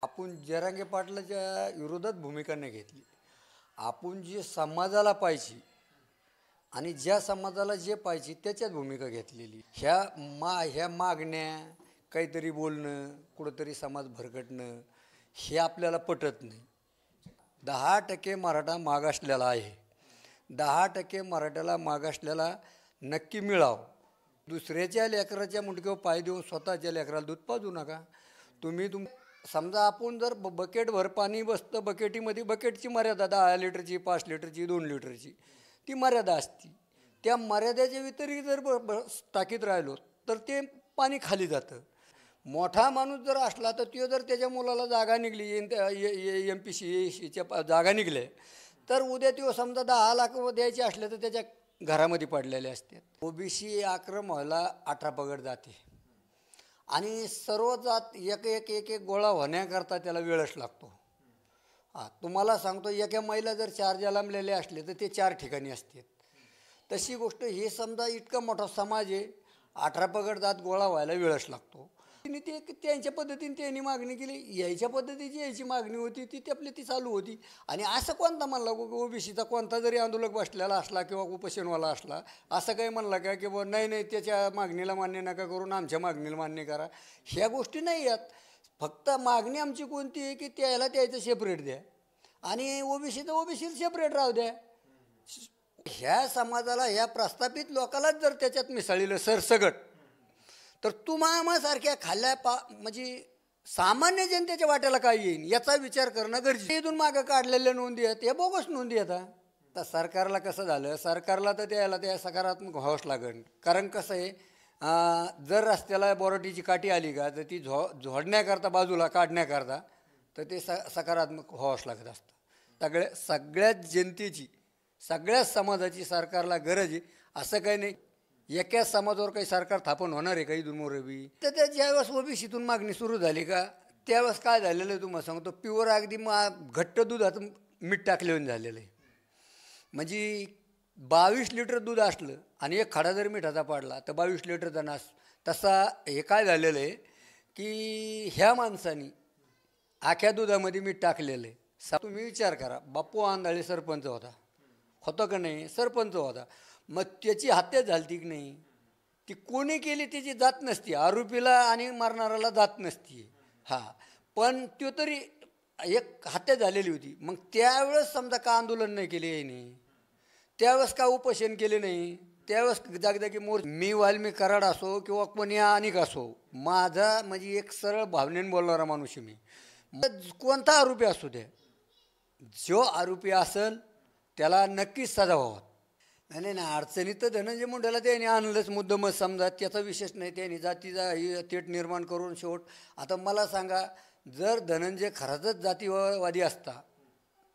आपण जरांगे पाटलाच्या विरोधात भूमिका नाही घेतली. आपण जे समाजाला पाहिजे आणि ज्या समाजाला जे पाहिजे त्याच्यात भूमिका घेतलेली. ह्या मागण्या, काहीतरी बोलणं, कुठंतरी समाज भरकटणं हे आपल्याला पटत नाही. 10% मराठा मागासलेला आहे. 10% मराठ्याला मागासलेला नक्की मिळावं. दुसऱ्याच्या लेकराच्या मुंडक्यावर पाय देऊन स्वतःच्या लेकराला दूध पाजू नका. तुम्ही समजा आपण जर बकेटभर पाणी बसतं, बकेटीमध्ये बकेटची मर्यादा 10 लिटरची, 5 लिटरची, 2 लिटरची ती मर्यादा असते. त्या मर्यादेच्या व्यतिरिक्त जर टाकीत राहिलो तर ते पाणी खाली जातं. मोठा माणूस जर असला तर तो जर त्याच्या मुलाला जागा निघली, MPCच्या जागा निघल्या तर उद्या तो समजा 10 लाख द्यायचे असले तर त्याच्या घरामध्ये पडलेले असतात. OBC आक्रम व्हायला 18 पगड जाते आणि सर्व जात एक एक एक एक गोळा होण्याकरता त्याला वेळच लागतो. तुम्हाला सांगतो, एका महिला जर 4 जन्मलेले असले तर ते 4 ठिकाणी असतात. तशी गोष्ट हे समजा इतका मोठा समाज आहे, 18 पगड जात गोळा व्हायला वेळच लागतो. ते त्यांच्या पद्धतीने त्यांनी मागणी केली, यायच्या पद्धतीची यायची मागणी होती ती आपली ती चालू होती. आणि असं कोणता म्हणला OBCचा कोणता जरी आंदोलक बसलेला असला किंवा उपोषणवाला असला असं काही म्हणला का की बुवा नाही त्याच्या मागणीला मान्य नका करून आमच्या मागणीला मान्य करा, ह्या गोष्टी नाही आहेत. फक्त मागणी आमची कोणती आहे की त्याला त्याचं सेपरेट द्या आणि OBCला सेपरेट राहू द्या. ह्या समाजाला, ह्या प्रस्थापित लोकांनाच जर त्याच्यात मिसळलेलं सरसगट तर तुम्हासारख्या म्हणजे सामान्य जनतेच्या वाट्याला काय येईल याचा विचार करणं गरजेचं. इथून मागं काढलेल्या नोंदी आहेत या बोगस नोंदी आहेत. तर सरकारला कसं झालं, सरकारला तर त्या सकारात्मक व्हावंच लागेल. कारण कसं आहे, जर रस्त्याला बोराटीची काठी आली का तर ती झोडण्याकरता, बाजूला काढण्याकरता तर ते सकारात्मक व्हावंच लागत असतं. सगळ्याच जनतेची, सगळ्याच समाजाची सरकारला गरज आहे. असं काही नाही एकाच समाजावर काही सरकार स्थापन होणार आहे काही दुर्मोरबी. तर त्या ज्यावेळेस OBCतून मागणी सुरू झाली का त्यावेळेस काय झालेलं आहे तुम्हाला सांगतो, प्युअर अगदी घट्ट दुधात मीठ टाकलेलं झालेलं आहे. म्हणजे 22 लिटर दूध असलं आणि एक खडा जर मिठाचा पाडला तर 22 लिटरचा नास. तसा हे काय झालेलं आहे की ह्या माणसानी आख्या दुधामध्ये मीठ टाकलेलं आहे. तुम्ही विचार करा, बापू आंधळे सरपंच होता का नाही? सरपंच होता. मग त्याची हत्या झाली की नाही? ती कोणी केली त्याची जात नसती, आरोपीला आणि मारणाऱ्याला जात नसती. पण तो तरी एक हत्या झालेली होती. मग त्यावेळेस समजा का आंदोलन नाही केले याने, त्यावेळेस का उपोषण केले नाही, त्यावेळेस जागजागी मी वाल्मी कराड असो किंवा कोणी अनेक असो, माझा म्हणजे एक सरळ भावनेने बोलणारा माणूस आहे मी. कोणता आरोपी असू द्या, जो आरोपी असेल त्याला नक्कीच सजा व्हावा. नाही अडचणीत तर धनंजय मुंडेला त्यांनी आणलंच मुद्दामच समजा, त्याचा विशेष नाही. त्यांनी जातीचा तेट निर्माण करून शेवट. आता मला सांगा, जर धनंजय खराचंच जातीवादी असता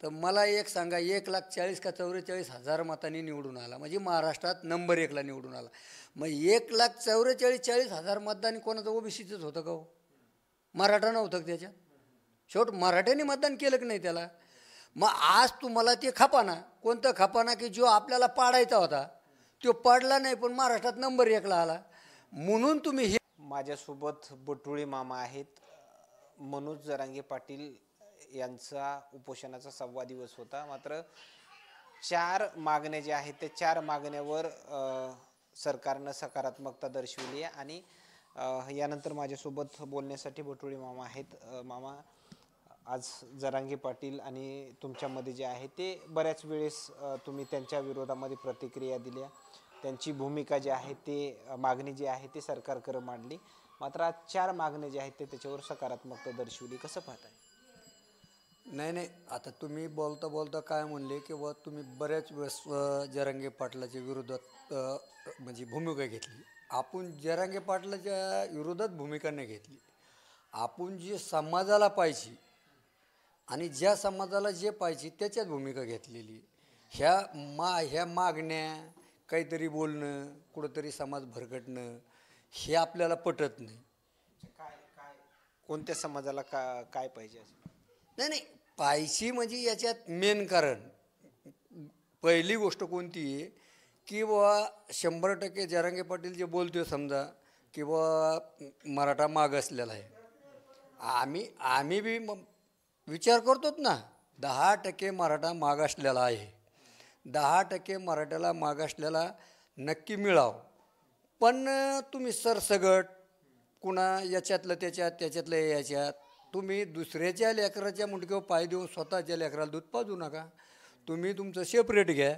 तर मला एक सांगा, 1,40,000 का 44,000 मतांनी निवडून आला, म्हणजे महाराष्ट्रात नंबर 1ला निवडून आला. मग 1,44,000 मतदान कोणाचं OBCचंच होतं का हो? मराठा नव्हतं त्याच्यात. शेवट मराठ्यांनी मतदान केलं की नाही त्याला. मग आज तुम्हाला ते खपाना, कोणतं खपाना की जो आपल्याला पाडायचा होता तो पाडला नाही पण महाराष्ट्रात नंबर 1ला आला. म्हणून तुम्ही हे. माझ्यासोबत बटुळे मामा आहेत. मनोज जरांगे पाटील यांचा उपोषणाचा 6वा दिवस होता. मात्र 4 मागण्या ज्या आहेत त्या 4 मागण्यावर सरकारनं सकारात्मकता दर्शवली आहे. आणि यानंतर माझ्यासोबत बोलण्यासाठी बटुळे मामा आहेत. मामा, आज जरांगे पाटील आणि तुमच्यामध्ये जे आहे ते बऱ्याच वेळेस तुम्ही त्यांच्या विरोधामध्ये प्रतिक्रिया दिल्या, त्यांची भूमिका जी आहे ते, मागणी जी आहे ती सरकारकडे मांडली. मात्र आज 4 मागण्या ज्या आहेत ते त्याच्यावर सकारात्मकता दर्शवली, कसं पाहताय? नाही आता तुम्ही बोलता काय म्हणले की बुवा तुम्ही बऱ्याच वेळेस जरांगे पाटलाच्या विरोधात म्हणजे भूमिका घेतली. आपण जरांगे पाटलाच्या विरोधात भूमिका नाही घेतली. आपण जे समाजाला पाहिजे आणि ज्या समाजाला जे पाहिजे त्याच्यात भूमिका घेतलेली. ह्या मागण्या, काहीतरी बोलणं, कुठंतरी समाज भरकटणं हे आपल्याला पटत नाही. कोणत्या समाजाला काय पाहिजे? नाही पाहिजे म्हणजे याच्यात मेन कारण पहिली गोष्ट कोणती आहे की बुवा 100% जरांगे पाटील जे बोलतोय समजा की बुवा मराठा मागासलेला आहे आम्ही आम्ही बी विचार करतोच ना. 10% मराठा मागासलेला आहे. 10% मराठ्याला मागासलेला नक्की मिळावं. पण तुम्ही सरसगट कुणा याच्यातलं त्याच्यातलं याच्यात तुम्ही दुसऱ्याच्या लेकराच्या मुंडक्यावर पाय देऊन स्वतःच्या लेकराला दूध पाजू नका. तुम्ही तुमचं सेपरेट घ्या.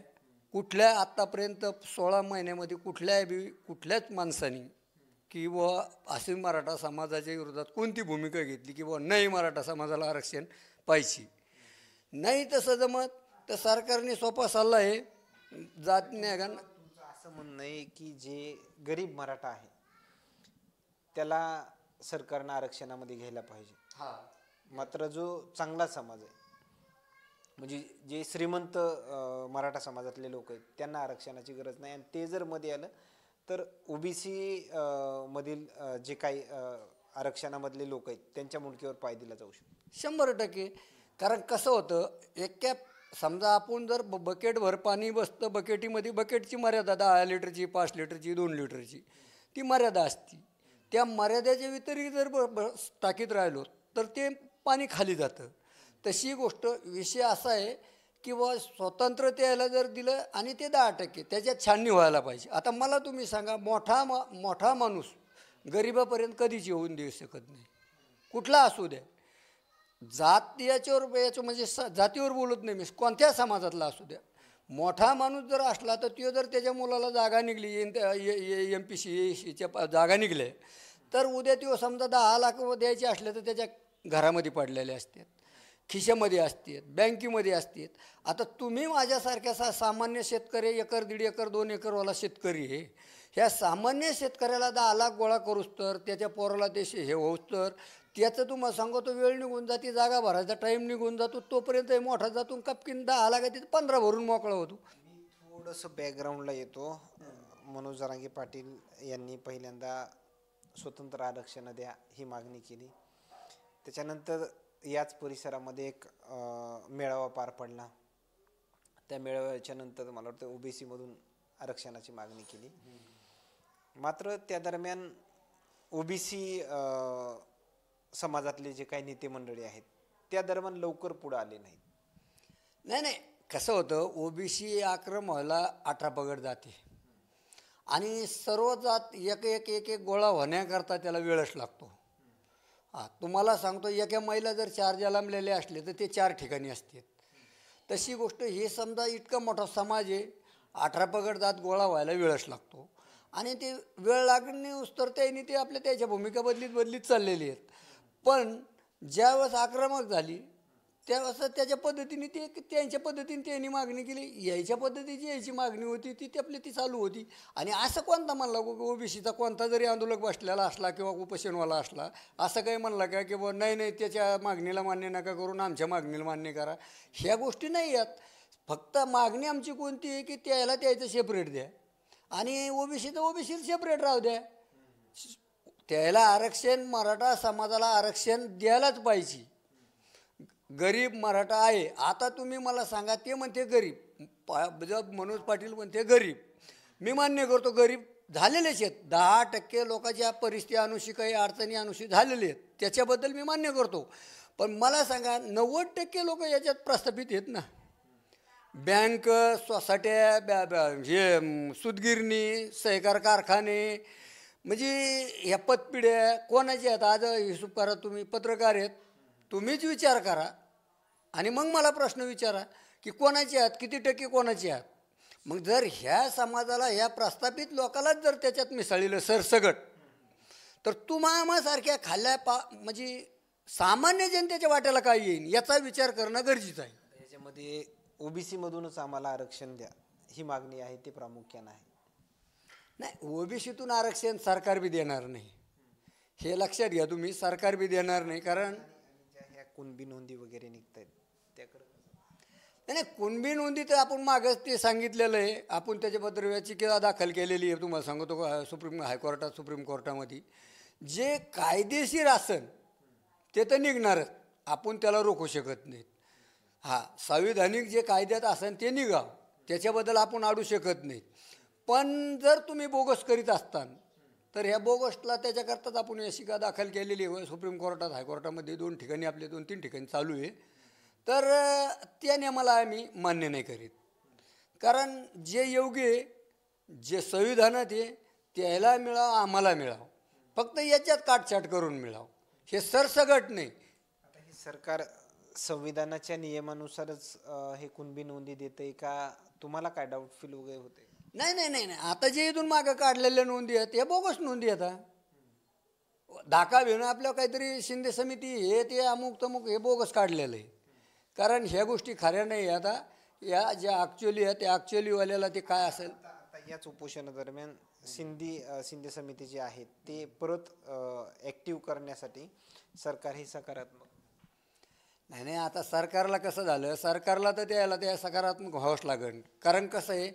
कुठल्या आत्तापर्यंत 16 महिन्यामध्ये कुठल्याच माणसाने की बुवा असे मराठा समाजाच्या विरोधात कोणती भूमिका घेतली की बुवा नाही मराठा समाजाला आरक्षण पाहिजे. नाही तसं जमत तर सरकारने सोपा सल्ला आहे जात नाही का. तुमचं असं म्हणणं आहे की जे गरीब मराठा आहे त्याला सरकारनं आरक्षणामध्ये घ्यायला पाहिजे. मात्र जो चांगला समाज आहे म्हणजे जे श्रीमंत मराठा समाजातले लोक आहेत त्यांना आरक्षणाची गरज नाही. आणि ते जर मध्ये आलं तर ओबीसी मधील जे काही आरक्षणामधले लोक आहेत त्यांच्या मुंडकीवर पाय दिला जाऊ शकतो 100%. कारण कसं होतं एका समजा आपण जर बकेटभर पाणी बसतं बकेटीमध्ये बकेटची मर्यादा 10 लिटरची 5 लिटरची 2 लिटरची ती मर्यादा असती. त्या मर्यादेच्या व्यतिरिक्त जर टाकीत राहिलो तर ते पाणी खाली जातं. तशी गोष्ट विषय असा आहे की बुवा स्वतंत्रतेला जर दिलं आणि ते 10% त्याच्यात छाननी व्हायला पाहिजे. आता मला तुम्ही सांगा मोठा माणूस गरिबापर्यंत कधीच येऊन देऊ शकत नाही कुठला असू द्या. जात याच्यावर म्हणजे जातीवर बोलत नाही मी कोणत्या समाजातला असू द्या. मोठा माणूस जर असला तर तो जर त्याच्या मुलाला जागा निघली MPC जागा निघल्या तर उद्या तो समजा 10 लाख द्यायचे असले तर त्याच्या घरामध्ये पडलेले असतात खिशामध्ये असतात बँकेमध्ये असतात. आता तुम्ही माझ्यासारख्या सामान्य शेतकरी 1 एकर 1.5 एकर 2 एकरवाला शेतकरी आहे. ह्या सामान्य शेतकऱ्याला 10 लाख गोळा करूच तर त्याच्या पोराला ते हे होऊच तर त्याचं तुम्हाला सांगतो वेळ निघून जाते जागा भरायचा टाईम निघून जातो तोपर्यंत मोठा जातो कपकीन 10 लाख तिथे 15 भरून मोकळा होतो. मी थोडंसं बॅकग्राऊंडला येतो. मनोज जरांगे पाटील यांनी पहिल्यांदा स्वतंत्र आरक्षण द्या ही मागणी केली. त्याच्यानंतर याच परिसरामध्ये एक मेळावा पार पडला. त्या मेळाव्याच्या नंतर मला वाटतं ओबीसी मधून आरक्षणाची मागणी केली. मात्र त्या दरम्यान ओबीसी समाजातले जे काही नेते मंडळी आहेत त्या दरम्यान लवकर पुढे आले नाहीत. नाही कसं होतं ओबीसी आक्रम व्हायला 18 पगड जाते आणि सर्व जात एक गोळा होण्याकरता त्याला वेळच लागतो. तुम्हाला सांगतो एका महिला जर 4 जन्मलेले असले तर ते 4 ठिकाणी असतात. तशी गोष्ट हे समजा इतका मोठा समाज आहे 18 पगड जात गोळा व्हायला वेळच लागतो आणि ते वेळ लागणे तर त्यांनी ते आपल्या त्याच्या भूमिका बदलीत चाललेली आहेत. पण ज्यावेळेस आक्रमक झाली त्यावेळेस त्याच्या पद्धतीने ते त्यांच्या पद्धतीने त्यांनी मागणी केली. यायच्या पद्धतीची यायची मागणी होती ती आपली ती चालू होती. आणि असं कोणता म्हणला ओबीसीचा कोणता जरी आंदोलक बसलेला असला किंवा उपोषणवाला असला असं काही म्हणला का की नाही त्याच्या मागणीला मान्य नका करून आमच्या मागणीला मान्य करा. ह्या गोष्टी नाही आहेत. फक्त मागणी आमची कोणती आहे की त्याला त्याचं सेपरेट द्या आणि ओबीसीला सेपरेट राहू द्या. त्याला आरक्षण मराठा समाजाला आरक्षण द्यायलाच पाहिजे. गरीब मराठा आहे. आता तुम्ही मला सांगा ते म्हणते गरीब जब मनोज पाटील म्हणते गरीब मी मान्य करतो गरीब झालेलेच आहेत. 10% लोकांच्या परिस्थिती अनुषी काही अडचणी अनुषी झालेले आहेत त्याच्याबद्दल मी मान्य करतो. पण मला सांगा 90% लोक याच्यात प्रस्थापित आहेत ना. बँक सोसायट्या हे सूतगिरणी सहकार कारखाने म्हणजे ह्या पतपिढ्या कोणाच्या आहेत आज हिशोब करा. तुम्ही पत्रकार आहेत तुम्हीच विचार करा आणि मग मला प्रश्न विचारा की कोणाचे आहेत किती टक्के कोणाचे आहेत. मग जर ह्या समाजाला ह्या प्रस्थापित लोकांनाच जर त्याच्यात मिसळलेलं सरसगट तर तुम्हासारख्या म्हणजे सामान्य जनतेच्या वाट्याला काय येईल याचा विचार करणं गरजेचं आहे. याच्यामध्ये ओबीसी मधूनच आम्हाला आरक्षण द्या ही मागणी आहे ती प्रामुख्यानं आहे. नाही ओबीसीतून आरक्षण सरकार बी देणार नाही हे लक्षात घ्या तुम्ही. सरकार बी देणार नाही कारण ह्या कुणबी नोंदी वगैरे निघत आहेत त्याकडे नाही कुणबी नोंदी तर आपण मागच ते सांगितलेलं आहे. आपण त्याच्याबद्दल याचिका दाखल केलेली आहे. तुम्हाला सांगतो सुप्रीम कोर्टामध्ये जे कायदेशीर असेल ते तर निघणारच आपण त्याला रोखू शकत नाहीत. संविधानिक जे कायद्यात असेल ते निघाव त्याच्याबद्दल आपण अडू शकत नाही. पण जर तुम्ही बोगस करीत असताल तर ह्या बोगसला त्याच्याकरताच आपण याचिका दाखल केलेली आहे सुप्रीम कोर्टात, हायकोर्टामध्ये 2 ठिकाणी, आपले 2-3 ठिकाणी चालू आहे. तर त्या नियमाला आम्ही मान्य नाही करीत. कारण जे योग्य आहे, जे संविधानात आहे त्याला मिळावं, आम्हाला मिळावं, फक्त याच्यात काटछाट करून मिळावं, हे सरसगट नाही. आता हे सरकार संविधानाच्या नियमानुसारच हे कुणबी नोंदी देते का? तुम्हाला काय डाऊट फील वगैरे होते? नाही नाही नाही नाही, आता जे इथून मागं काढलेल्या नोंदी आहेत हे बोगस नोंदी आता धाका घेऊन आपल्या काहीतरी शिंदे समिती हे ते अमुक तमुक हे बोगस काढलेलं आहे. कारण ह्या गोष्टी खऱ्या नाही. आता या ज्या ॲक्च्युअली आहेत त्या ॲक्च्युअलीवाल्याला ते काय असेल. आता याच उपोषणादरम्यान शिंदे समिती जे आहेत ते परत ॲक्टिव्ह करण्यासाठी सरकार हे सकारात्मक. नाही नाही, आता सरकारला कसं झालं, सरकारला तर त्याला त्या सकारात्मक व्हावंच लागेल. कारण कसं आहे,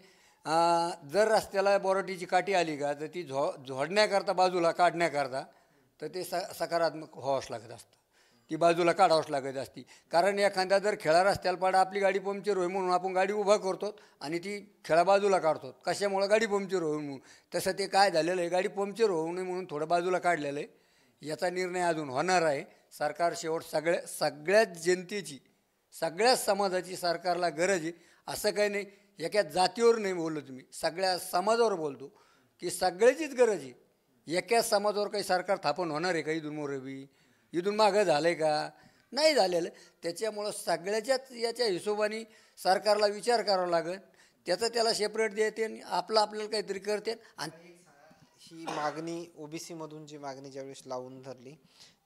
जर रस्त्याला बोराटीची काठी आली का तर ती झोडण्याकरता, बाजूला काढण्याकरता, तर ते सकारात्मक व्हावंच लागत असतं, ती बाजूला काढावंच लागत असती. कारण एखाद्या जर खेळा रस्त्याला पाडा, आपली गाडी पंक्चर होईल म्हणून आपण गाडी उभा करतो आणि ती खेळा बाजूला काढतो, कशामुळं? गाडी पंक्चर होईल म्हणून. तसं ते काय झालेलं आहे, गाडी पंक्चर होऊ नये म्हणून थोडं बाजूला काढलेलं आहे. याचा निर्णय अजून होणार आहे. सरकार शेवट सगळ्याच जनतेची, सगळ्याच समाजाची सरकारला गरज आहे. असं काही नाही, एका जातीवर नाही बोललो तुम्ही, सगळ्या समाजावर बोलतो की सगळ्याचीच गरज आहे. एका समाजावर काही सरकार स्थापन होणार आहे का इथून मोरबी? इथून मागं झालं आहे का? नाही झालेलं. त्याच्यामुळं सगळ्याच्याच याच्या हिशोबाने सरकारला विचार करावा लागेल. त्याचं त्याला सेपरेट देते आणि आपल्याला काहीतरी करते. आणि ही मागणी ओबीसी मधून जी मागणी ज्यावेळेस लावून धरली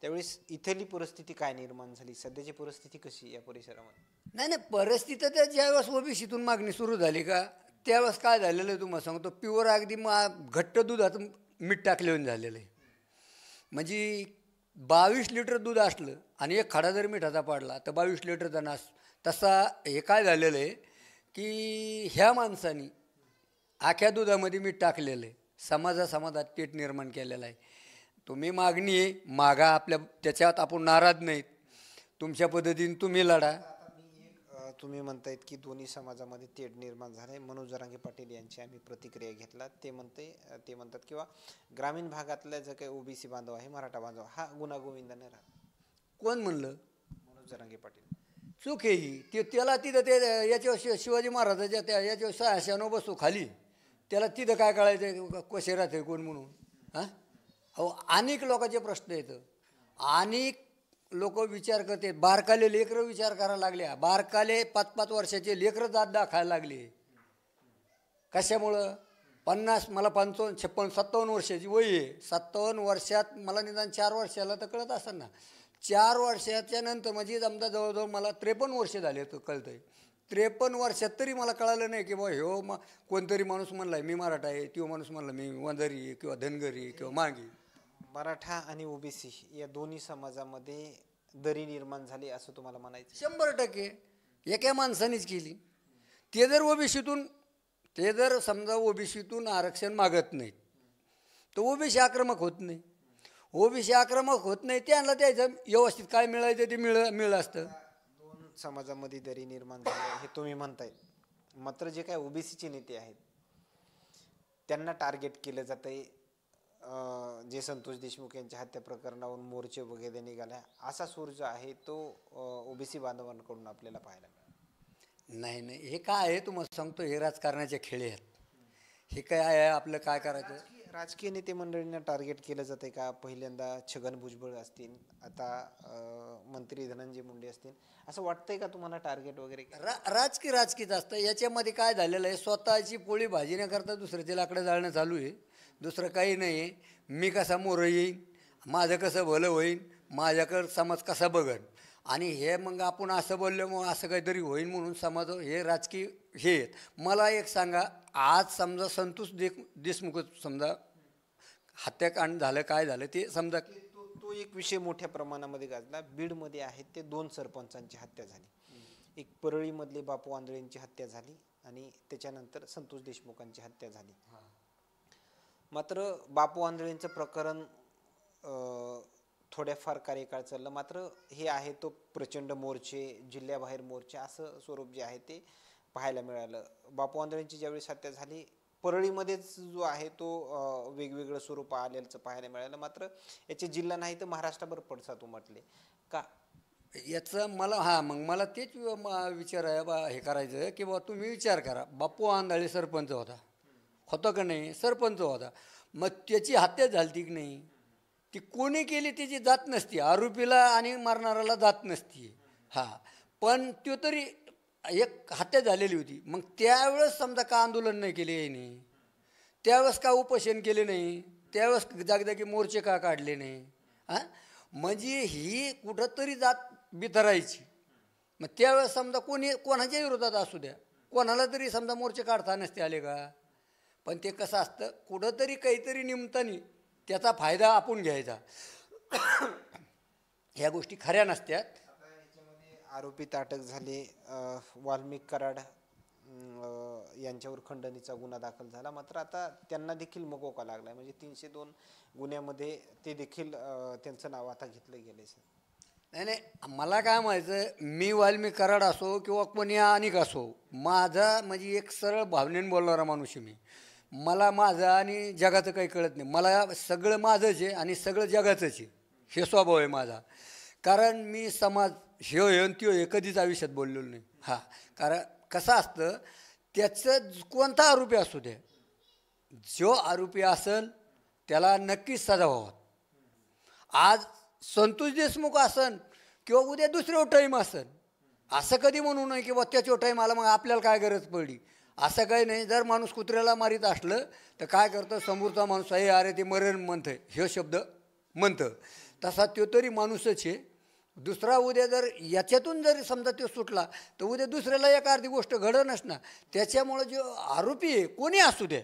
त्यावेळेस इथली परिस्थिती काय निर्माण झाली? सध्याची परिस्थिती कशी या परिसरामध्ये? नाही नाही, परिस्थिती तर ज्यावेळेस ओबीसीतून मागणी सुरू झाली का त्यावेळेस काय झालेलं आहे तुम्हाला सांगतो, प्युअर अगदी घट्ट दुधात मीठ टाकलेलं झालेलं आहे. म्हणजे 22 लिटर दूध असलं आणि एक खडा जर मिठाचा पाडला तर 22 लिटरचा नास. तसा हे काय झालेलं आहे की ह्या माणसानी आख्या दुधामध्ये मीठ टाकलेलं आहे, समाजात पेट निर्माण केलेला आहे. तुम्ही मागणी आहे मागा, आपल्या त्याच्यात आपण नाराज नाहीत, तुमच्या पद्धतीने तुम्ही लढा. तुम्ही म्हणतायत की दोन्ही समाजामध्ये तेढ निर्माण झाले. मनोज जरांगे पाटील यांची आम्ही प्रतिक्रिया घेतला. ते म्हणतात किंवा ग्रामीण भागातल्या जे काही ओबीसी बांधव आहे, मराठा बांधव, हा गुणागोविंदाने राहत. कोण म्हणलं? मनोज जरांगे पाटील. चूक आहे ही. त्याला तिथं ते याच्यावर शिवाजी महाराजाच्या त्या याच्यावर 696 बसतो खाली, त्याला तिथं काय कळायचं कसे राहते कोण म्हणून? हां, हो, अनेक लोकांचे प्रश्न येतं, अनेक लोक विचार करते. बारकाले लेकरं विचार करायला लागले. बारकाले 5-5 वर्षाचे लेकरं जात दाखायला लागले. कशामुळं? मला 55, 56, 57 वर्षाची वय आहे. 57 वर्षात मला निदान 4 वर्षाला तर कळत असेल ना. 4 वर्षाच्या नंतर म्हणजे समजा जवळजवळ मला 53 वर्ष झाले तर कळतं आहे. 53 वर्षात तरी मला कळालं नाही की बा कोणतरी माणूस म्हणला मी मराठा आहे, किंवा माणूस म्हणला मी वंजारी आहे किंवा धनगरी किंवा मागी. मराठा आणि ओबीसी या दोन्ही समाजामध्ये दरी निर्माण झाली असं तुम्हाला म्हणायचं? 100% एका माणसानेच केली. ते जर समजा ओबीसीतून आरक्षण मागत नाहीत तर ओबीसी आक्रमक होत नाही. ओबीसी आक्रमक होत नाही, त्यांना त्याचं व्यवस्थित काय मिळायचं ते मिळलं असतं. दोन समाजामध्ये दरी निर्माण झाली हे तुम्ही म्हणतायत. मात्र जे काय ओबीसीचे नेते आहेत त्यांना टार्गेट केलं जातंय. जे संतोष देशमुख यांच्या हत्या प्रकरणावरून मोर्चे वगैरे निघाल्या, असा सूर जो आहे तो ओबीसी बांधवांकडून आपल्याला पाहायला मिळाला. नाही, हे काय आहे तुम्हाला सांगतो, हे राजकारणाचे खेळ आहेत. हे काय आहे, आपलं काय करायचं? राजकीय नेते मंडळींना टार्गेट केलं जाते का? पहिल्यांदा छगन भुजबळ असतील, आता मंत्री धनंजय मुंडे असतील, असं वाटतंय का तुम्हाला टार्गेट वगैरे? राजकीयच असतं. याच्यामध्ये काय झालेलं आहे, स्वतःची पोळी भाजी न करता दुसऱ्याचे लाकडं जाळणं चालू आहे. दुसरं काही नाही आहे. मी कसा मोरं येईन, माझं कसं भलं होईन, माझ्याकडं समाज कसा बघन, आणि हे मग आपण असं बोललं मग असं काहीतरी होईन म्हणून समाज हे राजकीय हे आहेत. मला एक सांगा, आज समजा संतोष देशमुख समजा हत्याकांड झालं, काय झालं ते समजा, तो एक विषय मोठ्या प्रमाणामध्ये गाजला. बीडमध्ये आहेत ते 2 सरपंचांची हत्या झाली. एक परळीमधले बापू आंधळेंची हत्या झाली आणि त्याच्यानंतर संतोष देशमुखांची हत्या झाली. मात्र बापू आंधळेंचं प्रकरण थोड्याफार कार्यकाळ चाललं. मात्र हे आहे तो प्रचंड मोर्चे, जिल्ह्याबाहेर मोर्चे, असं स्वरूप जे आहे ते पाहायला मिळालं. बापू आंधळेंची ज्यावेळेस हत्या झाली परळीमध्येच जो आहे तो वेगवेगळं स्वरूप आलेलं पाहायला मिळालं, मात्र याचे जिल्हा नाही तर महाराष्ट्रभर पडसाद उमटले का? याचं मग मला तेच विचार आहे हे करायचं की बा तुम्ही विचार करा, बापू आंधळे सरपंच होता का नाही? सरपंच होता. मग त्याची हत्या झाली की नाही? ती कोणी केली त्याची जात नसती, आरोपीला आणि मारणाऱ्याला जात नसती. हां, पण तो तरी एक हत्या झालेली होती. मग त्यावेळेस समजा का आंदोलन नाही केले याने, त्यावेळेस का उपोषण केले नाही, त्यावेळेस जागजागी मोर्चे का काढले नाही? हां, म्हणजे ही कुठंतरी जात बिथरायची. मग त्यावेळेस समजा कोणाच्या विरोधात असू द्या, कोणाला तरी समजा मोर्चे काढता नसते आले का? पण ते कसं असतं, कुठंतरी काहीतरी निमित्ताने त्याचा फायदा आपण घ्यायचा. ह्या गोष्टी खऱ्या नसत्यात. आरोपीत अटक झाले, वाल्मिक कराड यांच्यावर खंडणीचा गुन्हा दाखल झाला, मात्र आता त्यांना देखील मकोका लागलाय. म्हणजे 302 गुन्ह्यामध्ये ते देखील त्यांचं नाव आता घेतलं गेले. नाही, मला काय म्हणायचं, मी वाल्मिक कराड असो किंवा कोणी अनेक असो, माझा म्हणजे एक सरळ भावनेने बोलणारा माणूस आहे मी. मला माझं आणि जगाचं काही कळत नाही. मला सगळं माझंच आहे आणि सगळं जगाचंच आहे, हे स्वभाव आहे माझा. कारण मी समाज ह्यो हे त्यो हे कधीच आयुष्यात बोललेलो नाही. हां, कारण कसं असतं, त्याचं कोणता आरोपी असू द्या, जो आरोपी असेल त्याला नक्कीच सजा व्हावा. आज संतोष देशमुख असन किंवा उद्या दुसऱ्या टाईम असन, असं कधी म्हणू नये की बा त्याच्या टाईम आला मग आपल्याला काय गरज पडली, असं काही नाही. जर माणूस कुत्र्याला मारीत असलं तर काय करतं, समोरचा माणूस आहे अरे ते मरण म्हणतं, हे शब्द म्हणतं, तसा तो तरी माणूसच आहे. दुसरा उद्या जर याच्यातून जर समजा तो सुटला तर उद्या दुसऱ्याला एक अर्धी गोष्ट घडणच ना. त्याच्यामुळं जो आरोपी आहे कोणी असू दे,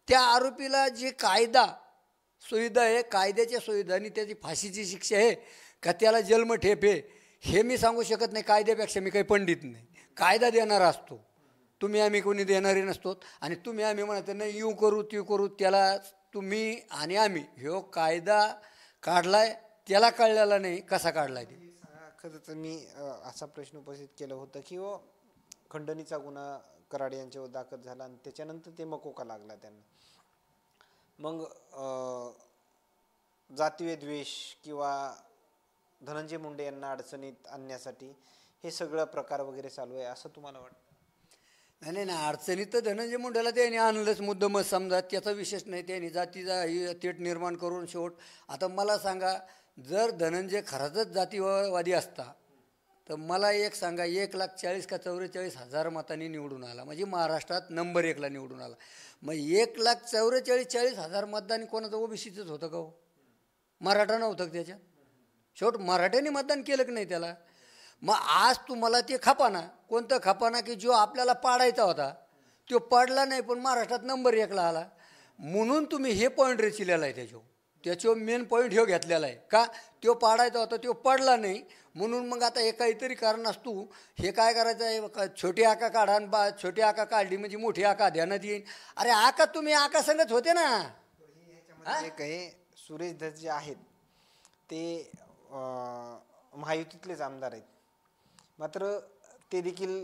त्या आरोपीला जी कायदा सुविधा आहे, कायद्याच्या सुविधांनी त्याची फाशीची शिक्षा आहे का त्याला जन्मठेप आहे, हे मी सांगू शकत नाही. कायद्यापेक्षा मी काही पंडित नाही. कायदा देणारा असतो, तुम्ही आम्ही कोणी देणारे नसतो. आणि तुम्ही आम्ही म्हणत नाही येऊ करू ती करू, त्याला तुम्ही आणि आम्ही ह्यो कायदा काढलाय, त्याला कळलेला नाही कसा काढलाय ते. खरं तर मी असा प्रश्न उपस्थित केला होता की खंडणीचा गुन्हा कराड यांच्यावर दाखल झाला आणि त्याच्यानंतर ते मकोका लागला त्यांना. मग जातीय द्वेष किंवा धनंजय मुंडे यांना अडचणीत आणण्यासाठी हे सगळं प्रकार वगैरे चालू आहे असं तुम्हाला वाटतं? नाही, अडचणीत तर धनंजय मुंडेला त्यांनी आणलंच मुद्दमच समजा, त्याचा विशेष नाही. त्यांनी जातीचा तेट निर्माण करून शेवट. आता मला सांगा, जर धनंजय खराचच जातीवादी असता तर मला एक सांगा, 1,40,000 का 44,000 मतांनी निवडून आला, म्हणजे महाराष्ट्रात नंबर 1ला निवडून आला. मग 1,44,000 मतदान कोणाचं ओबीसीचंच होतं का हो? मराठा नव्हतं त्याच्यात. शेवट मराठ्यांनी मतदान केलं की नाही त्याला. मग आज तुम्हाला ते खपाना, कोणतं खपाना की जो आपल्याला पाडायचा होता तो पडला नाही, पण महाराष्ट्रात नंबर 1ला आला. म्हणून तुम्ही हे पॉईंट रेचिलेला आहे त्याच्यावर मेन पॉईंट ह्यो घेतलेला आहे का तो पाडायचा होता तो पडला नाही. म्हणून मग आता हे काहीतरी कारण असतो, हे काय करायचं आहे, छोटी आका काढा आणि छोटी आका काढली म्हणजे मोठी आका ध्यानात येईल. अरे आका तुम्ही आका संगत होते ना. काही सुरेश धस जे आहेत ते महायुतीतलेच आमदार आहेत, मात्र ते देखील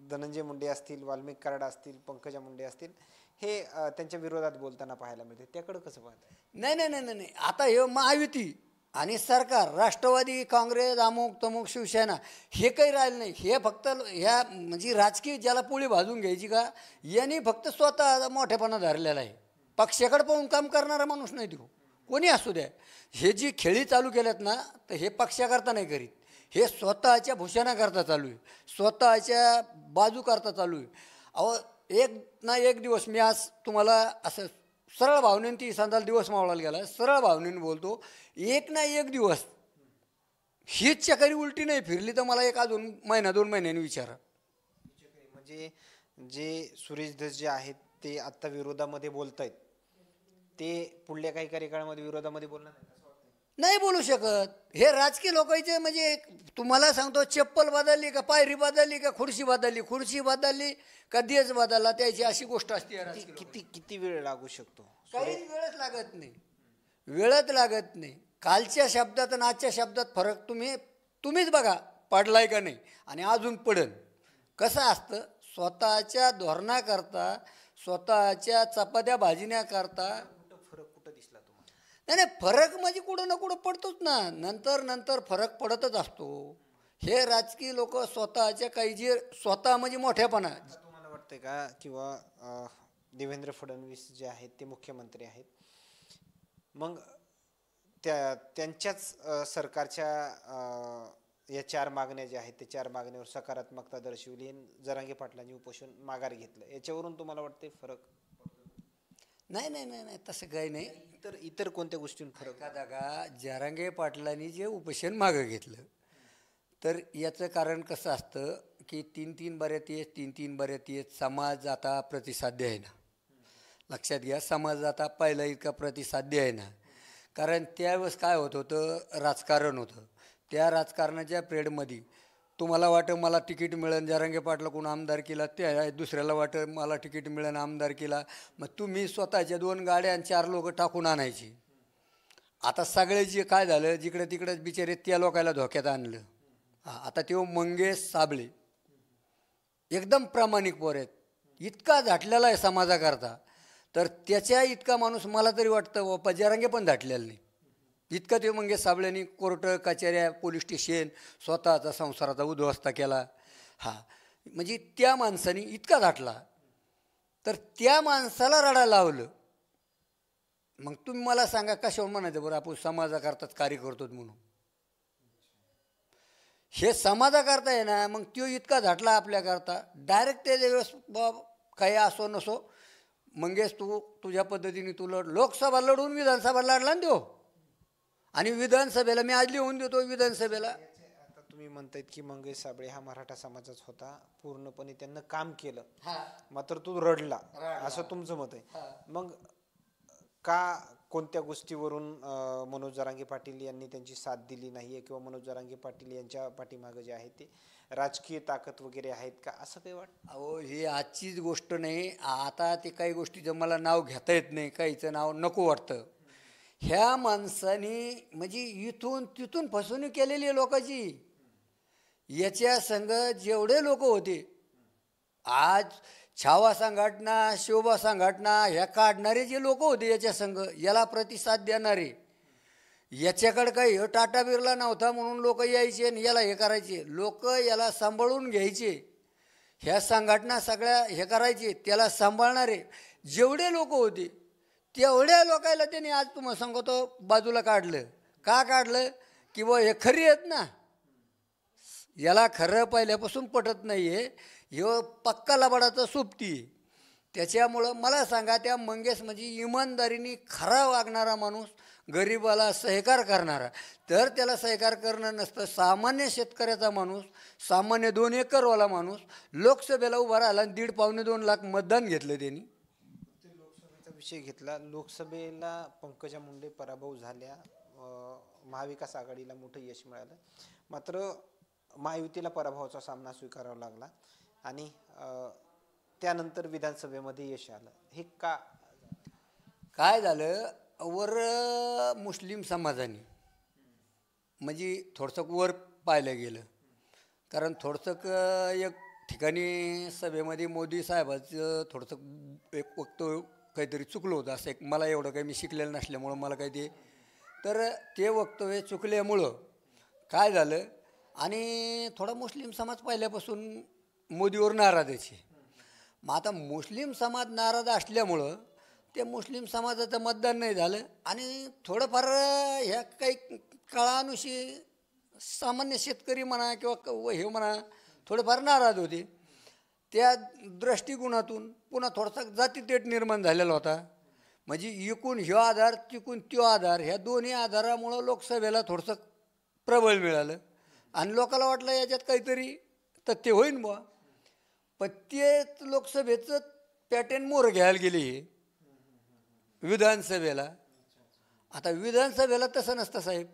धनंजय मुंडे असतील, वाल्मिक कराड असतील, पंकजा मुंडे असतील, हे त्यांच्या विरोधात बोलताना पाहायला मिळते. त्याकडं कसं पाहतं? नाही, आता हे महायुती आणि सरकार, राष्ट्रवादी काँग्रेस, अमुक तमुक शिवसेना, हे काही राहिलं नाही. हे फक्त ह्या म्हणजे राजकीय ज्याला पोळी भाजून घ्यायची का, यांनी फक्त स्वतः मोठेपणा धरलेला आहे. पक्षाकडे पाहून काम करणारा माणूस नाही तो, कोणी असू द्या. हे जी खेळी चालू केल्यात ना, तर हे पक्षाकरता नाही करीत, हे स्वतःच्या भूषणाकरता चालू आहे, स्वतःच्या बाजू करता चालू आहे. अहो एक ना एक दिवस मी आज तुम्हाला असं सरळ भावनेने, ती संदाल दिवस मावळायला गेला, सरळ भावनेने बोलतो, एक ना एक दिवस हीच चकरी उलटी नाही फिरली तर मला एक अजून महिना 2 महिन्यांनी विचारा. म्हणजे जे सुरेश धस जे आहेत ते आत्ता विरोधामध्ये बोलत आहेत, ते पुढल्या काही कार्यकाळामध्ये विरोधामध्ये बोलणार नाही बोलू शकत. हे राजकीय लोकांचे म्हणजे तुम्हाला सांगतो, चप्पल बदलली का पायरी बदलली का खुर्ची बदलली का देश बदलला, त्याची अशी गोष्ट असते. किती वेळ लागू शकतो? काही वेळच लागत नाही. कालच्या शब्दात आणि आजच्या शब्दात फरक तुम्हीच बघा, पडलाय का नाही आणि अजून पडन. कसं असतं, स्वतःच्या धोरणाकरता स्वतःच्या चपात्या भाजण्याकरता. फरक कुठं दिसला तुम्हाला? नाही नाही, फरक म्हणजे कुठं ना कुठं पडतोच ना, नंतर नंतर फरक पडतच असतो. हे राजकीय लोक स्वतःच्या काही जे स्वतः म्हणजे मोठ्यापणा. तुम्हाला वाटतंय का किंवा देवेंद्र फडणवीस जे आहेत ते मुख्यमंत्री आहेत, मग त्यांच्याच सरकारच्या या 4 मागण्या ज्या आहेत ते 4 मागण्यावर सकारात्मकता दर्शवली, जरांगे पाटलांनी उपोषण माघार घेतलं, याच्यावरून तुम्हाला वाटते फरक? नाही नाही नाही नाही, तसं काही नाही. इतर कोणत्या गोष्टींवर फरक? का जरांगे पाटलांनी जे उपोषण मागं घेतलं, तर याचं कारण कसं असतं की 3-3 बऱ्यात येत, 3-3 बऱ्यात येत, समाज आता प्रतिसाद द्यायना. लक्षात घ्या, समाज आता पहिला इतका प्रतिसाद द्यायना. कारण त्यावेळेस काय होत होतं, राजकारण होतं. त्या राजकारणाच्या पिरियडमध्ये तुम्हाला वाटं मला तिकीट मिळेल, जरांगे पाटला कोण आमदार केला, त्या दुसऱ्याला वाटं मला तिकीट मिळेल आमदार केला, मग तुम्ही स्वतःच्या 2 गाड्या आणि 4 लोक टाकून आणायची. आता सगळे जे काय झालं, जिकडे तिकडेच बिचारे त्या लोकायला धोक्यात आणलं. आता तो मंगेश साबळे एकदम प्रामाणिक पोर आहेत, इतका झाटलेला आहे समाजाकरता, तर त्याच्या इतका माणूस मला तरी वाटतं बाप्पा जरांगे पण झाटलेला नाही. इतका ते मंगेश साबळेंनी कोर्ट कचेऱ्या पोलीस स्टेशन स्वतःचा संसाराचा उद्ध्वस्त केला. म्हणजे त्या माणसाने इतका झाटला, तर त्या माणसाला रडायला लावलं. मग तुम्ही मला सांगा कशावर म्हणायचं बरं आपण समाजाकरताच कार्य करतो म्हणून? हे समाजाकरता आहे ना, मग तो इतका झाटला आपल्याकरता. डायरेक्ट त्याच्या वेळेस बाब काही असो नसो, मंगेश तू तुझ्या पद्धतीने तू लढ, लोकसभा लढून विधानसभा लढला ना देऊ, आणि विधानसभेला मी आज लिहून देतो विधानसभेला. आता तुम्ही म्हणतायत की मंगेश साबळे हा मराठा समाजाच होता, पूर्णपणे त्यांना काम केलं, मात्र तू रडला, असं तुमचं मत आहे. मग का कोणत्या गोष्टीवरून मनोज जरांगे पाटील यांनी त्यांची साथ दिली नाहीये, किंवा मनोज जरांगे पाटील यांच्या पाठीमागे जे आहे ते राजकीय ताकद वगैरे आहेत का, असं काही वाटतं? अहो ही आजचीच गोष्ट नाही. आता ते काही गोष्टीचं मला नाव घेता येत नाही, काहीचं नाव नको वाटतं. ह्या माणसानी म्हणजे इथून तिथून फसवणूक केलेली आहे लोकांची. याच्या संघ जेवढे लोक होते, आज छावा संघटना, शोभा संघटना, ह्या काढणारे जे लोक होते याच्या संघ, याला प्रतिसाद देणारे, याच्याकडे काही टाटा बिर्ला नव्हता म्हणून लोक यायचे आणि याला हे करायचे, लोक याला सांभाळून घ्यायचे. ह्या संघटना सगळ्या हे करायचे, त्याला सांभाळणारे जेवढे लोक होते तेवढ्या लोकायला त्यांनी आज तुम्हाला सांगतो बाजूला काढलं. का काढलं? की बा हे खरी आहेत ना, याला खरं पहिल्यापासून पटत नाही आहे, ह्यो पक्का लबाडाचा सोबती. त्याच्यामुळं मला सांगा, त्या मंगेश म्हणजे इमानदारीने खरा वागणारा माणूस, गरिबाला सहकार करणारा, तर त्याला सहकार करणं नसतं. सामान्य शेतकऱ्याचा माणूस, सामान्य 2 एकरवाला माणूस लोकसभेला उभा राहिला आणि 1.5-2 लाख मतदान घेतलं त्यांनी. लोकसभेचा विषय घेतला, लोकसभेला पंकजा मुंडे पराभव झाल्या, महाविकास आघाडीला मोठं यश मिळालं, मात्र महायुतीला पराभवाचा सामना स्वीकारावा लागला आणि त्यानंतर विधानसभेमध्ये यश आलं. हे का? काय झालं, वर मुस्लिम समाजाने म्हणजे थोडंसं वर पाहिलं गेलं. कारण थोडंसं एक ठिकाणी सभेमध्ये मोदी साहेबाचं थोडंसं एक वक्तव्य काहीतरी चुकलं होतं, असं एक, मला एवढं काही मी शिकलेलं नसल्यामुळं मला काही ते, तर ते वक्तव्य चुकल्यामुळं काय झालं, आणि थोडा मुस्लिम समाज पहिल्यापासून मोदीवर नाराज आहे. मग आता मुस्लिम समाज नाराज असल्यामुळं ते मुस्लिम समाजाचं मतदान नाही झालं, आणि थोडंफार ह्या काही काळानुशी सामान्य शेतकरी म्हणा किंवा हे म्हणा थोडेफार नाराज होते. त्या दृष्टिकोनातून पुन्हा थोडासा जातीतेट निर्माण झालेला होता. म्हणजे इकून ह्यो आधार तिकून त्यो आधार, ह्या दोन्ही आधारामुळं लोकसभेला थोडंसं प्रबळ मिळालं आणि लोकांना वाटलं याच्यात काहीतरी तथ्य होईन बुवा. पण तेच लोकसभेचं पॅटर्न मोर घ्यायला गेले हे विधानसभेला. आता विधानसभेला तसं नसतं साहेब.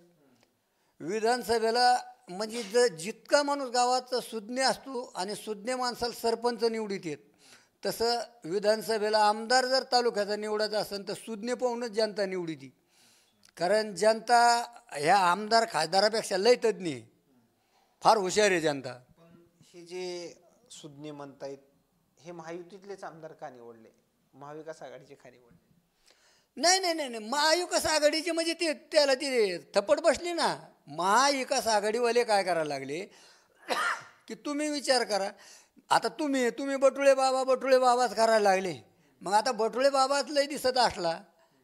विधानसभेला म्हणजे जितका माणूस गावाचा सुज्ञ असतो आणि सुज्ञ माणसाला सरपंच निवडीत येत, तसं विधानसभेला आमदार जर तालुक्याचा निवडायचा असेल तर सुज्ञ पाहूनच जनता निवडीती. कारण जनता ह्या आमदार खासदारापेक्षा लय तज्ञ, फार हुशार आहे जनता. पण हे जे सुज्ञ म्हणतायत, हे महायुतीतलेच आमदार का निवडले? महाविकास आघाडीचे खाली पडले. नाही नाही नाही नाही, महाविकास आघाडीचे म्हणजे ते त्याला ती थप्पड बसली ना. महाविकास आघाडीवाले काय करायला लागले की तुम्ही विचार करा, आता तुम्ही बटुळे बाबाच करायला लागले. मग आता बटुळे बाबाच लय दिसत असला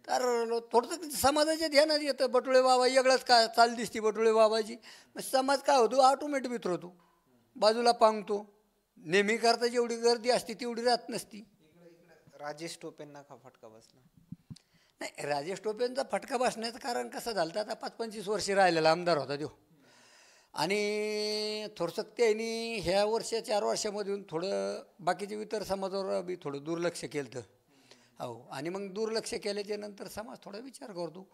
तर थोडंसं समाजाच्या ध्यानात येतं. बटुळे बाबा वेगळंच काय चाल दिसती बटुळे बाबाची. मग समाज काय होतो, ऑटोमॅटिक उतरतो, बाजूला पांगतो. नेहमी करता जेवढी गर्दी असते तेवढी राहत नसती. राजेश टोपेंना का फटका बसला? नाही, राजेश टोपेंचा फटका बसण्याचं कारण कसं झालं तर आता 5-25 वर्षे राहिलेला आमदार होता तो. आणि थोडंसं त्यांनी ह्या 4 वर्षामधून थोडं बाकीच्या इतर समाजावर बी थोडं दुर्लक्ष केलं तर हो. आणि मग दुर्लक्ष केल्याच्या नंतर समाज थोडा विचार करतो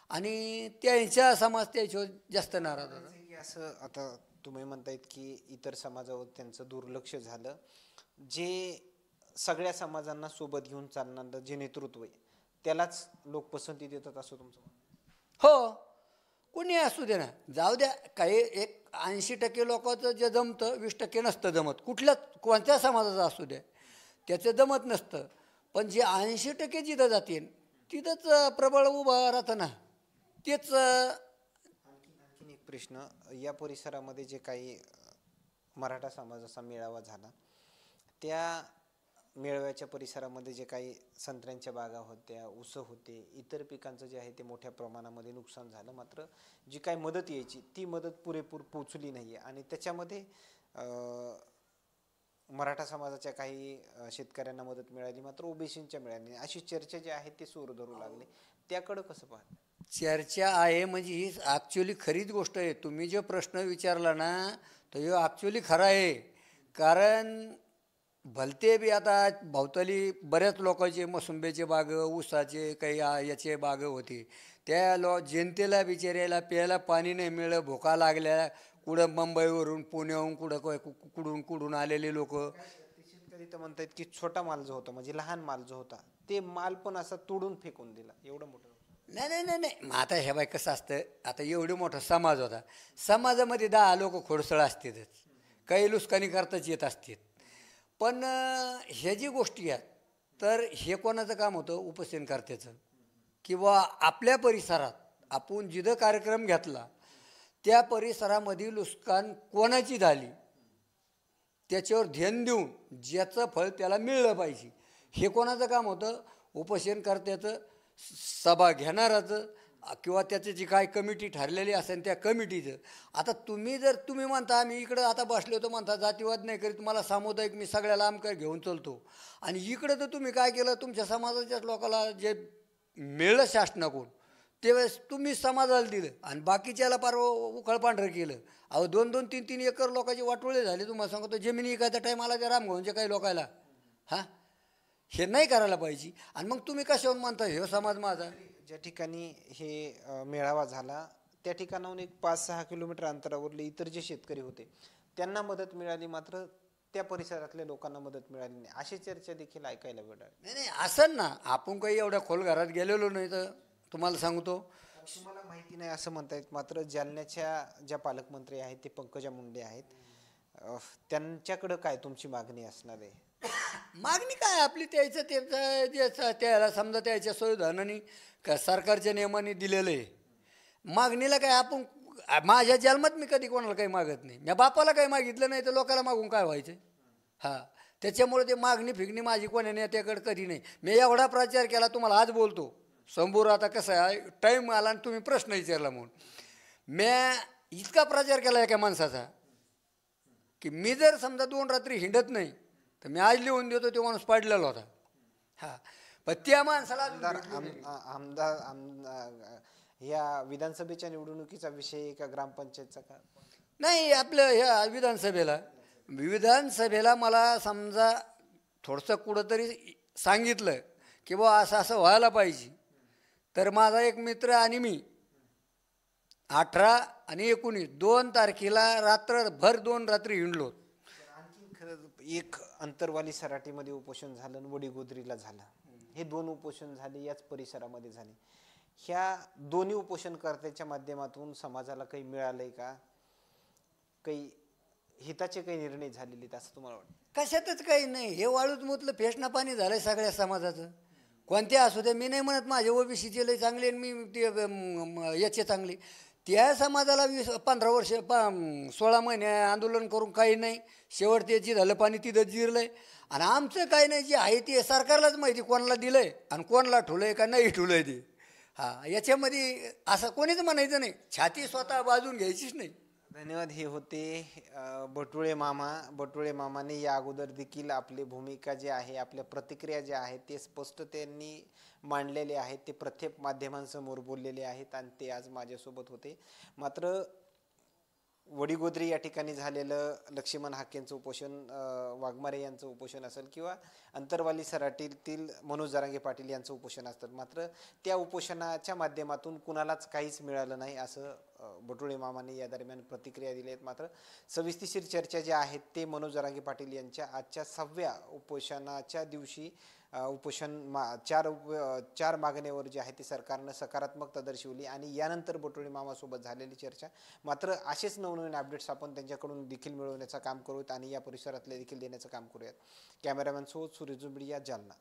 आणि त्यांच्या समाज त्याच्यावर जास्त नाराज होता. असं आता तुम्ही म्हणतायत की इतर समाजावर त्यांचं दुर्लक्ष झालं. जे सगळ्या समाजांना सोबत घेऊन चालणारं जे नेतृत्व आहे त्यालाच लोक पसंती देतात असं तुमचं म्हणणं? हो, कोणी असू दे ना, जाऊ द्या. काही एक 80% लोकांचं जे जमतं 20% नसतं जमत. कोणत्या समाजाचं असू द्या त्याचं जमत नसतं. पण जे 80% जिथं जाते तिथंच प्रबळ उभं राहतं ना. तेच. आणखीन एक प्रश्न, या परिसरामध्ये जे काही मराठा समाजाचा मेळावा झाला त्या मेळाव्याच्या परिसरामध्ये जे काही संत्र्यांच्या बागा होत्या, ऊस होते, इतर पिकांचं जे आहे ते मोठ्या प्रमाणामध्ये नुकसान झालं. मात्र जी काही मदत यायची ती मदत पुरेपूर पोचली नाही आहे आणि त्याच्यामध्ये मराठा समाजाच्या काही शेतकऱ्यांना मदत मिळाली मात्र ओबीसींच्या मिळाली नाही, अशी चर्चा जी आहे ती सूर धरू लागली. त्याकडं कसं पाहता? चर्चा आहे म्हणजे ही ॲक्च्युली खरीच गोष्ट आहे. तुम्ही जो प्रश्न विचारला ना तो ह्यो ॲक्च्युली खरा आहे. कारण भलते बी आता भोवताली बऱ्याच लोकांचे मोसंब्याचे बाग, ऊसाचे काही याचे बाग होते. त्या जनतेला बिचाऱ्याला प्यायला पाणी नाही मिळलं, भुका लागल्या. कुठं मुंबईवरून पुण्याहून कुठून आलेले लोक. शेतकरी तर म्हणतात की छोटा माल जो होता म्हणजे लहान माल जो होता ते माल पण असा तोडून फेकून दिला. एवढं मोठं नाही नाही नाही नाही, मग आता हे बाय कसं असतं, आता एवढं मोठा समाज होता, समाजामध्ये 10 लोक खोडसळ असतातच, काही लुस्कानी करताच येत असतात. पण ह्या जी गोष्टी आहेत तर हे कोणाचं काम होतं, उपोषणकर्त्याचं. किंवा आपल्या परिसरात आपण जिथं कार्यक्रम घेतला त्या परिसरामध्ये लुस्कान कोणाची झाली त्याच्यावर ध्यान देऊन ज्याचं फळ त्याला मिळलं पाहिजे, हे कोणाचं काम होतं, उपोषणकर्त्याचं, सभा घेणाराचं, किंवा त्याची जी काय कमिटी ठरलेली असेल त्या कमिटीचं. आता तुम्ही म्हणता आम्ही इकडं आता बसले होतो म्हणता जातीवाद नाही करीत, मला सामुदायिक मी सगळ्याला आमका घेऊन चलतो. आणि इकडं तर तुम्ही काय केलं, तुमच्या समाजाच्याच लोकांना जे मिळलं शासनाकडून त्यावेळेस तुम्ही समाजाला दिलं आणि बाकीच्याला पार उखळ पांढरं केलं. अहो 2-2, 3-3 एकर लोकांचे वाटोळे झाले. तुम्हाला सांगतो जमिनी एखाद्या टाईमाला त्या रामभाऊंच्या काही लोकायला. हां, हे नाही करायला पाहिजे. आणि मग तुम्ही कशावर म्हणता हे समाज माझा. ज्या ठिकाणी हे मेळावा झाला त्या ठिकाणाहून एक 5-6 किलोमीटर अंतरावरले इतर जे शेतकरी होते त्यांना मदत मिळाली मात्र त्या परिसरातल्या लोकांना मदत मिळाली नाही, अशी चर्चा देखील ऐकायला मिळाली. नाही नाही, असं ना, आपण काही एवढ्या खोल घरात गेलेलो नाही. तर तुम्हाला सांगतो, तुम्हाला माहिती नाही असं म्हणतायत. मात्र जालन्याच्या ज्या पालकमंत्री आहेत ते पंकजा मुंडे आहेत, त्यांच्याकडं काय तुमची मागणी असणार आहे? मागणी काय आपली त्याला समजा त्याच्या संविधानाने सरकारच्या नियमाने दिलेलं आहे. मागणीला काय आपण, माझ्या जन्मात मी कधी कोणाला काही मागत नाही. मी बापाला काही मागितलं नाही तर लोकांना मागून काय व्हायचं. हां, त्याच्यामुळे ते मागणी फिगणी माझी कोण्या नेत्याकडे कधी नाही. मी एवढा प्रचार केला, तुम्हाला आज बोलतो समोर. आता कसं आहे, टाईम आला आणि तुम्ही प्रश्न विचारला म्हणून मी इतका प्रचार केला एका माणसाचा की मी जर समजा 2 रात्री हिंडत नाही तर मी आज लिहून देतो तो माणूस पाडलेला होता. हां, पण त्या माणसाला आमदार या विधानसभेच्या निवडणुकीचा विषय का ग्रामपंचायतचा का नाही, आपल्या ह्या विधानसभेला मला समजा थोडंसं कुठंतरी सांगितलं की बा असं असं व्हायला पाहिजे. तर माझा एक मित्र आणि मी 18 आणि 19 2 तारखेला रात्रभर 2 रात्री हिंडलो. आणखी खरं एक अंतरवाली सराटीमध्ये उपोषण झालं आणि वडीगोद्रीला झालं. हे 2 उपोषण झाले याच परिसरामध्ये झाले. ह्या दोन्ही उपोषणकर्त्याच्या माध्यमातून समाजाला काही मिळालंय का? काही हिताचे काही निर्णय झालेले आहेत असं तुम्हाला वाटतं? कशातच काही नाही. हे वाळूच मुतलं फेसना पाणी झालंय सगळ्या समाजाचं. कोणत्या असू द्या, मी नाही म्हणत माझे ओबीसीचे लय चांगले आणि मी ते याचे चांगले. त्या समाजाला 15 वर्ष 16 महिने आंदोलन करून काही नाही. शेवट ते झालं पाणी तिथं जिरलंय. आणि आमचं काही नाही, जे आहे ते सरकारलाच माहिती कोणाला दिलंय आणि कोणाला ठुलंय का नाही ठुलंय ते. हां, याच्यामध्ये असं कोणीच म्हणायचं नाही. छाती स्वतः बाजून घ्यायचीच नाही. धन्यवाद. हे होते बटुळे मामा. बटुळे मामाने या अगोदर देखील आपली भूमिका जी आहे, आपल्या प्रतिक्रिया ज्या आहेत ते स्पष्ट त्यांनी मांडलेले आहेत. ते प्रत्येक माध्यमांसमोर बोललेले आहेत आणि ते आज माझ्यासोबत होते. मात्र वडीगोद्री या ठिकाणी झालेलं लक्ष्मण हाकेंचं उपोषण, वाघमारे यांचं उपोषण असेल किंवा अंतरवाली सराटीतील मनोज जरांगे पाटील यांचं उपोषण असतं, मात्र त्या उपोषणाच्या माध्यमातून कुणालाच काहीच मिळालं नाही असं बटुळे मामाने या दरम्यान प्रतिक्रिया दिल्या आहेत. मात्र सविस्तर चर्चा ज्या आहेत ते मनोज जरांगे पाटील यांच्या आजच्या 6व्या उपोषणाच्या दिवशी चार मागण्यांवर जे आहे ते सरकारनं सकारात्मकता दर्शवली आणि यानंतर बटुळे मामासोबत झालेली चर्चा. मात्र असेच नवनवीन अपडेट्स आपण त्यांच्याकडून देखील मिळवण्याचं काम करूयात आणि या परिसरातले देखील देण्याचं काम करूयात. कॅमेरामॅन सोबत सूर्य जुंबडी, जालना.